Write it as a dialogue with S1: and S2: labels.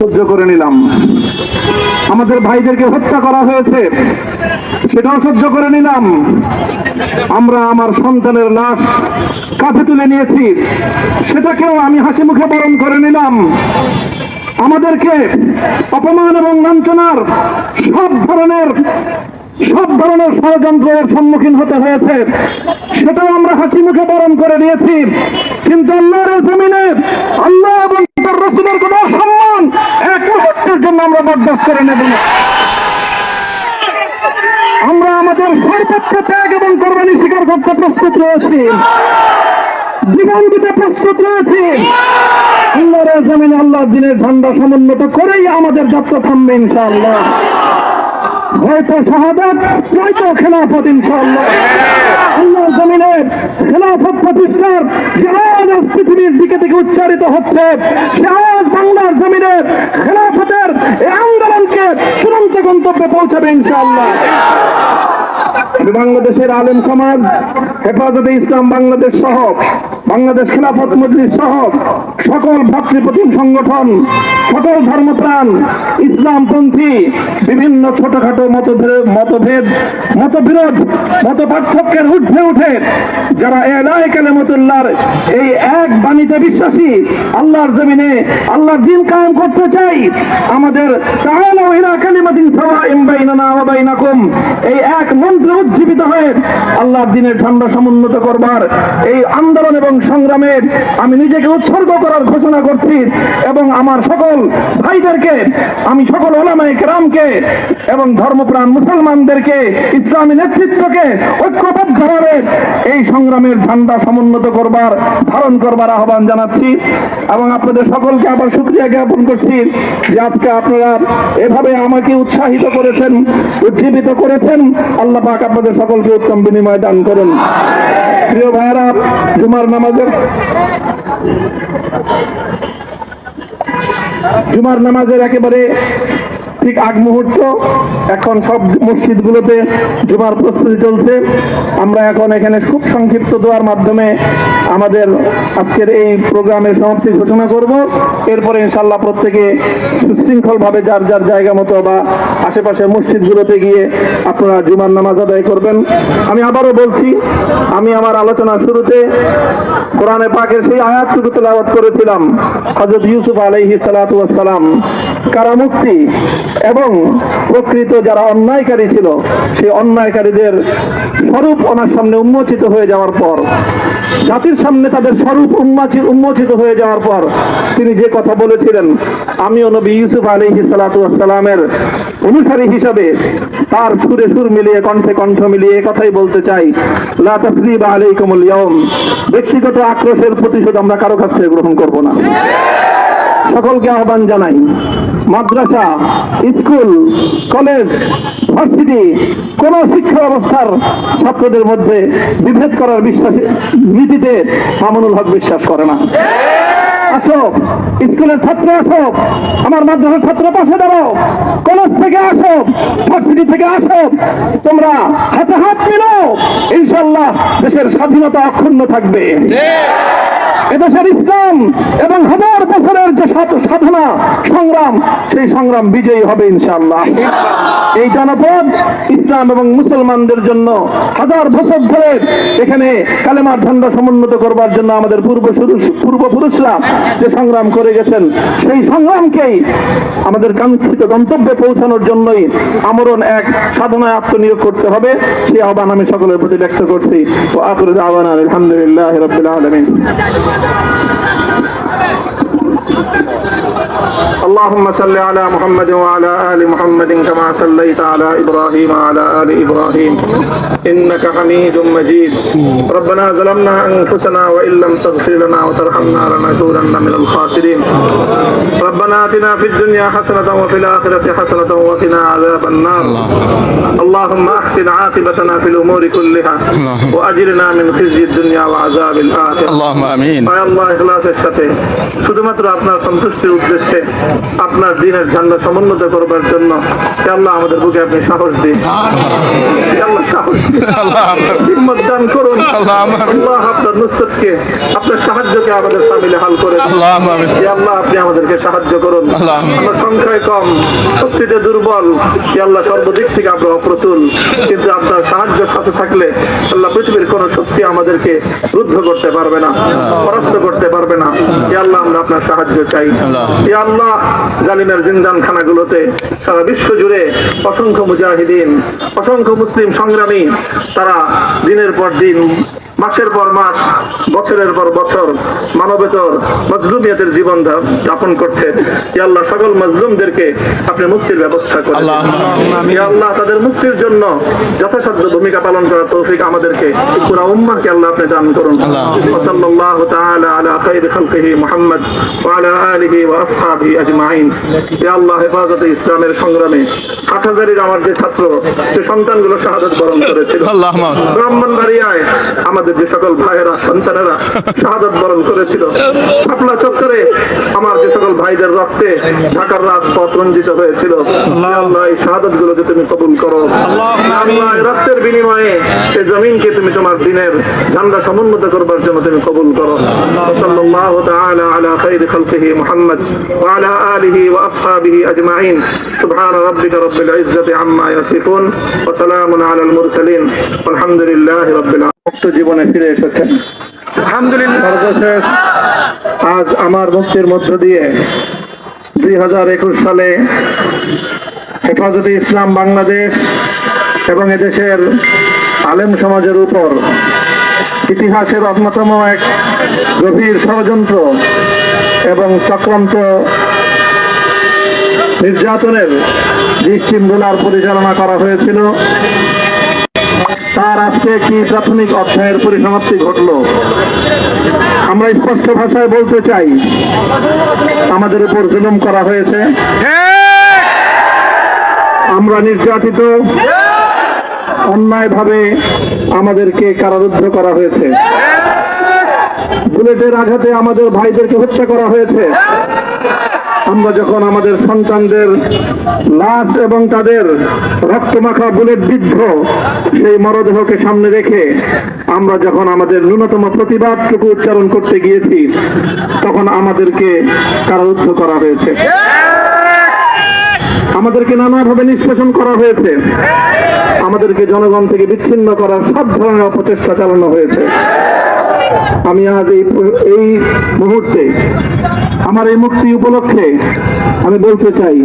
S1: সহ্য করে নিলাম। আমাদের ভাইদেরকে হত্যা করা হয়েছে, সেটাও সহ্য করে নিলাম। আমরা আমার সন্তানের লাশ কাঁধে তুলে নিয়েছি, সেটাকেও আমি হাসি মুখে বরণ করে নিলাম। আমাদেরকে অপমান এবং লাঞ্ছনার সব ধরনের ষড়যন্ত্রের সম্মুখীন হতে হয়েছে, সেটাও আমরা হাসি মুখে বরণ করে নিয়েছি। কিন্তু আল্লাহর জমিনে আল্লাহ এবং তার রাসূলের কোন সম্মান এক মুহূর্তের জন্য আমরা বরদাস্ত করে নেব না। আমরা আমাদের সর্বোচ্চ ত্যাগ এবং কোরবানি স্বীকার করতে প্রস্তুত রয়েছি, জীবন দিতে প্রস্তুত রয়েছি। আল্লাহর জমিনে আল্লাহর দ্বীনের ঝান্ডা সমুন্নত করেই আমাদের যাত্রা থামবে ইনশাআল্লাহ। হয়তো শাহাদাত, নয়তো খেলাফত ইনশাআল্লাহ। আল্লাহর জমিনে খেলাফত প্রতিষ্ঠার যে আওয়াজ পৃথিবীর দিকে থেকে উচ্চারিত হচ্ছে, সে আওয়াজ বাংলার জমিনে খেলাফতের এই আন্দোলনকে চূড়ান্ত গন্তব্যে পৌঁছাবে ইনশাআল্লাহ। বাংলাদেশের আলেম সমাজ, হেফাজতে ইসলাম বাংলাদেশ সহ বাংলাদেশ খেলাফত মজলিস সহ সকল ভ্রাতৃপ্রতিম সংগঠন, সকল ধর্মপ্রাণ, ইসলামপন্থী বিভিন্ন ছোটখাটো মতভেদ, মতবিরোধ, মত পার্থক্যের ঊর্ধ্বে উঠে যারা এলায়ে কালিমাতুল্লাহর এই এক বাণীতে বিশ্বাসী, আল্লাহর জমিনে আল্লাহর দ্বীন কায়েম করতে চাই, আমাদের তাআলা ইলা কালিমাতিন সাওয়াইন বাইনানা ওয়া বাইনাকুম এই এক মন্ত্রে উজ্জীবিত হয়ে আল্লাহর দ্বীনের ঝান্ডা সমুন্নত করবার এই আন্দোলন এবং সংগ্রামে আমি নিজেকে উৎসর্গ করার ঘোষণা করছি। এবং আমার সকল ভাইদেরকে, আমি সকল উলামায়ে কেরামকে এবং ধর্মপ্রাণ মুসলমানদেরকে, ইসলামী নেতৃত্বকে ঐক্যবদ্ধভাবে এই সংগ্রামের ঝান্ডা সমুন্নত করবার, ধারণ করবার আহ্বান জানাচ্ছি। এবং আপনাদের সকলকে আবার শুকরিয়া জ্ঞাপন করছি যে আজকে আপনারা এভাবে আমাকে উৎসাহিত করেছেন, উজ্জীবিত করেছেন। আল্লাহ পাক আপনাদের সকলকে উত্তম বিনিময় দান করুন। প্রিয় ভাইয়েরা, জুমার নামাজের একেবারে ঠিক আগ মুহূর্ত, এখন সব মসজিদগুলোতে জুমার প্রস্তুতি চলছে। আমরা এখন এখানে খুব সংক্ষিপ্ত দোয়ার মাধ্যমে আমাদের আজকের এই প্রোগ্রামের সমাপ্তি ঘোষণা করব। এরপরে ইনশাআল্লাহ প্রত্যেকে সুশৃঙ্খল ভাবে যার যার জায়গা মতো বা আশেপাশের মসজিদগুলোতে গিয়ে আপনারা জুমার নামাজ আদায় করবেন। আমি আবারও বলছি, আমি আমার আলোচনার শুরুতে কোরআনে পাকের সেই আয়াতটুকু তেলাওয়াত করেছিলাম, হযরত ইউসুফ আলাইহিস সালাতু ওয়াস সালাম কারামুক্তি এবং প্রকৃত যারা অন্যায়কারী ছিল, সেই অন্যায়কারীদের স্বরূপ ওনার সামনে উন্মোচিত হয়ে যাওয়ার পর, জাতির সামনে তাদের স্বরূপ উন্মোচিত হয়ে যাওয়ার পর তিনি যে কথা বলেছিলেন, আমিও নবী ইউসুফ আলাইহিস সালাতু ওয়াস সালামের অনুসারী হিসাবে তার সুরে সুর মিলিয়ে, কণ্ঠে কণ্ঠ মিলিয়ে কথাই বলতে চাই, লা তাসরিবা আলাইকুমুল ইয়াউম। ব্যক্তিগত আক্রোশের প্রতিশোধ আমরা কারো কাছ থেকে গ্রহণ করব না। সকলকে আহ্বান জানাই, মাদ্রাসা, স্কুল, কলেজ, ভার্সিটি কোন শিক্ষা ব্যবস্থার ছাত্রদের মধ্যে বিভেদ করার নীতিতে মামুনুল হক বিশ্বাস করে না। আসো, স্কুলের ছাত্র আসো, আমার মাদ্রাসার ছাত্র পাশে দাঁড়াও, কলেজ থেকে আসো, ভার্সিটি থেকে আসো, তোমরা হাতে হাত মিলাও, ইনশাআল্লাহ দেশের স্বাধীনতা অক্ষুণ্ণ থাকবে। এদেশের ইসলাম এবং হাজার বছরের যে সাধনা সংগ্রাম, সেই সংগ্রাম বিজয়ী হবে ইনশাআল্লাহ। এই জনপদ ইসলাম এবং মুসলমানদের জন্য হাজার বছর ধরে এখানে কালেমার ঝান্ডা সমুন্নত করবার জন্য আমাদের পূর্বপুরুষরা যে সংগ্রাম করে গেছেন, সেই সংগ্রামকেই আমাদের কাঙ্ক্ষিত গন্তব্যে পৌঁছানোর জন্যই আমরণ এক সাধনায় আত্মনিয়োগ করতে হবে। সেই আহ্বান আমি সকলের প্রতি ব্যক্ত করছি। ওয়া আখিরু দাওয়ানা আলহামদুলিল্লাহি রাব্বিল আলামিন। اللهم صل على محمد وعلى آل محمد كما صليت على إبراهيم وعلى آل إبراهيم إنك حميد مجيد. ربنا ظلمنا أنفسنا وإن لم تغفر لنا وترحمنا لنكونن من الخاسرين. ربنا آتنا في الدنيا حسنة وفي الآخرة حسنة وقنا عذاب النار. اللهم أحسن عاقبتنا في الأمور كلها وأجرنا من خزي الدنيا وعذاب الآخرة. اللهم آمين. يا الله إخلاصের সাথে শুধুমাত্র আপনার সন্তুষ্টির উদ্দেশ্যে আপনার দিনের ঝান্ডা সমুন্নত করবার জন্য হে আল্লাহ আমাদের বুকে আপনি সাহস দিন, হে আল্লাহ সাহস দিন, হিম্মত দান করুন। আল্লাহ আপনার নুসরতকে, আপনার সাহায্যকে আমাদের সামিলে হাল করে দিন। হে আল্লাহ আপনি আমাদেরকে সাহায্য করুন। আমরা সংখ্যায় কম, শক্তিতে দুর্বল, হে আল্লাহ সর্বদিক থেকে আমরা অপ্রতুল, কিন্তু আপনার সাহায্য সাথে থাকলে আল্লাহ পৃথিবীর কোন শক্তি আমাদেরকে রুদ্ধ করতে পারবে না, পরাস্ত করতে পারবে না। হে আল্লাহ আমরা আপনার সাহায্য চাই। হে আল্লাহ জালিমের জিন্দান খানাগুলোতে সারা বিশ্ব জুড়ে অসংখ্য মুজাহিদিন, অসংখ্য মুসলিম সংগ্রামী তারা দিনের পর দিন, মাসের পর মাস, বছরের পর বছর মানবেতর মজলুমিয়তের জীবন যাপন করছে। হে আল্লাহ সকল মজলুমদেরকে আপনি মুক্তির ব্যবস্থা করেন। হে আল্লাহ তাদের মুক্তির জন্য যথাসাধ্য ভূমিকা পালন করার তৌফিক আমাদেরকে, পুরা উম্মাহকে আল্লাহ আপনি দান করুন। সাল্লাল্লাহু তাআলা আলা খায়রি খালকিহি মুহাম্মদ ওয়া আলা আলিহি ওয়া আসহাবিহি আজমাইন। হে আল্লাহ হেফাজতে ইসলামের সংগ্রামে হাটহাজারীর আমার যে ছাত্র, যে সন্তানগুলো শাহাদাত বরণ করেছিল, ব্রাহ্মণবাড়িয়ায় আমাদের যে সকল ভাইয়েরা, সন্তানেরা শাহাদাত বরণ করেছিল, শাপলা চত্বরে আমার যে সকল ভাইদের রক্তে ঢাকার রাজপথ রঞ্জিত হয়েছিল, আল্লাহ এই শাহাদাত গুলোকে তুমি কবুল করো। আল্লাহ এই রক্তের বিনিময়ে এই জমিনকে তুমি তোমার দিনের ঝান্ডা সমুন্নত করবার জন্য তুমি কবুল করো। সাল্লাল্লাহু তাআলা আলা খায়রি খালকিহি মুহাম্মদ ওয়া আলা আলিহি ওয়া আসহাবিহি আজমাইন। সুবহানা রাব্বিকা রাব্বিল ইজ্জাতি আম্মা ইয়াসিফুন ওয়া সালামুন আলাল মুরসালিন ওয়ালহামদুলিল্লাহি রাব্বিল আলামিন। জীবনে ফিরে এসেছেন আলহামদুলিল্লাহ। সর্বশেষ আজ আমার মুক্তির মধ্য দিয়ে 2021 সালে হেফাজতে ইসলাম বাংলাদেশ এবং এদেশের আলেম সমাজের উপর ইতিহাসের অন্যতম এক গভীর ষড়যন্ত্র এবং চক্রান্ত নির্যাতনের যে শৃঙ্খলার পরিচালনা করা হয়েছিল, তার আজকে একটি প্রাথমিক অধ্যায়ের পরিসমাপ্তি ঘটল। আমরা স্পষ্ট ভাষায় বলতে চাই, আমাদের উপর জুলুম করা হয়েছে, আমরা নির্যাতিত, অন্যায়ভাবে আমাদেরকে কারারুদ্ধ করা হয়েছে, বুলেটের আঘাতে আমাদের ভাইদেরকে হত্যা করা হয়েছে। আমরা যখন আমাদের সন্তানদের লাশ এবং তাদের রক্তমাখা বুলেট বিদ্ধ সেই মরদেহকে সামনে রেখে আমরা যখন আমাদের ন্যূনতম প্রতিবাদটুকু উচ্চারণ করতে গিয়েছি, তখন আমাদেরকে কারারুদ্ধ করা হয়েছে, আমাদেরকে নানাভাবে নিষ্পেষণ করা হয়েছে, আমাদেরকে জনগণ থেকে বিচ্ছিন্ন করার সব ধরনের অপচেষ্টা চালানো হয়েছে। আমি আজ এই মুহূর্তে আমার এই মুক্তি উপলক্ষে আমি বলতে চাই,